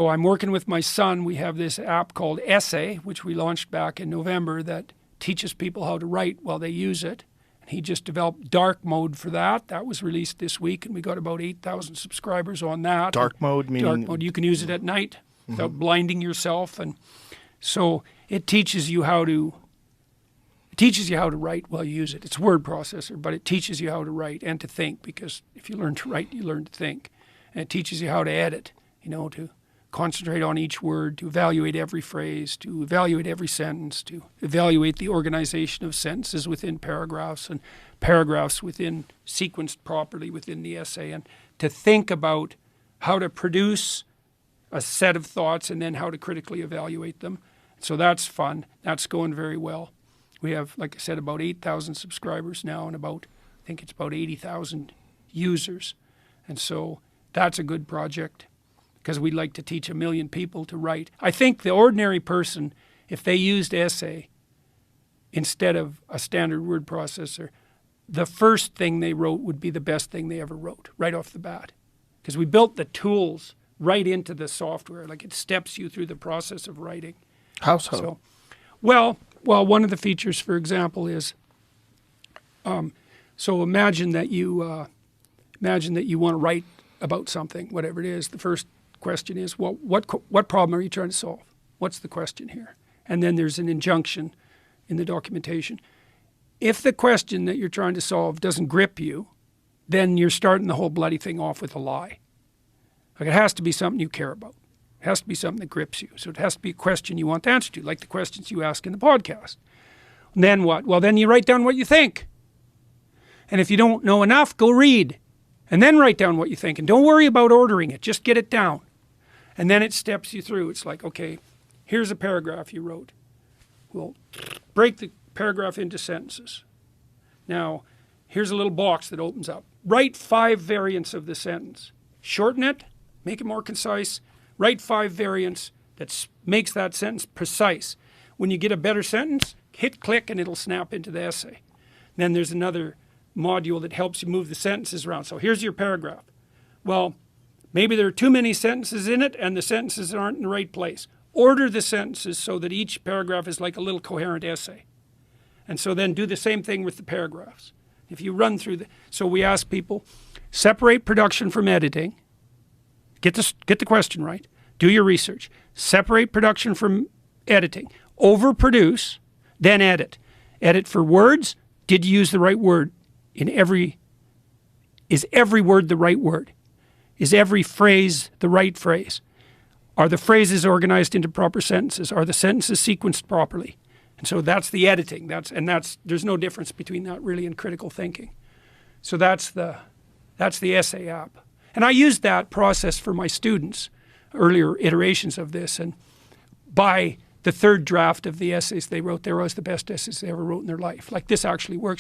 So I'm working with my son. We have this app called Essay, which we launched back in November, that teaches people how to write while they use it. And he just developed dark mode for that. That was released this week, and we got about 8,000 subscribers on that. Dark mode meaning? Dark mode. You can use it at night without blinding yourself. And so it teaches you how to write while you use it. It's a word processor, but it teaches you how to write and to think, because if you learn to write, you learn to think. And it teaches you how to edit, to concentrate on each word, to evaluate every phrase, to evaluate every sentence, to evaluate the organization of sentences within paragraphs and paragraphs within sequenced properly within the essay, and to think about how to produce a set of thoughts and then how to critically evaluate them. So that's fun. That's going very well. We have, like I said, about 8,000 subscribers now and I think it's about 80,000 users. And so that's a good project, because we'd like to teach 1 million people to write. I think the ordinary person, if they used Essay instead of a standard word processor, the first thing they wrote would be the best thing they ever wrote right off the bat, because we built the tools right into the software. Like, it steps you through the process of writing. How so? Well, one of the features, for example, is so imagine that you want to write about something, whatever it is. The first question is, well, what problem are you trying to solve? What's the question here? And then there's an injunction in the documentation. If the question that you're trying to solve doesn't grip you, then you're starting the whole bloody thing off with a lie. Like, it has to be something you care about. It has to be something that grips you. So it has to be a question you want the answer to, like the questions you ask in the podcast. And then what? Well, then you write down what you think. And if you don't know enough, go read. And then write down what you think. And don't worry about ordering it. Just get it down. And then it steps you through. It's like, okay, here's a paragraph you wrote. Well, break the paragraph into sentences. Now, here's a little box that opens up. Write 5 variants of the sentence. Shorten it. Make it more concise. Write 5 variants that makes that sentence precise. When you get a better sentence, hit click and it'll snap into the essay. Then there's another module that helps you move the sentences around. So here's your paragraph. Well, maybe there are too many sentences in it and the sentences aren't in the right place. Order the sentences so that each paragraph is like a little coherent essay. And so then do the same thing with the paragraphs. If you run through so we ask people, separate production from editing. Get the question right. Do your research. Separate production from editing. Overproduce, then edit. Edit for words. Did you use the right word? Is every word the right word? Is every phrase the right phrase? Are the phrases organized into proper sentences? Are the sentences sequenced properly? And so that's the editing. There's no difference between that really and critical thinking. So that's the Essay app. And I used that process for my students, earlier iterations of this, and by the third draft of the essays they wrote, they were always the best essays they ever wrote in their life. Like, this actually works.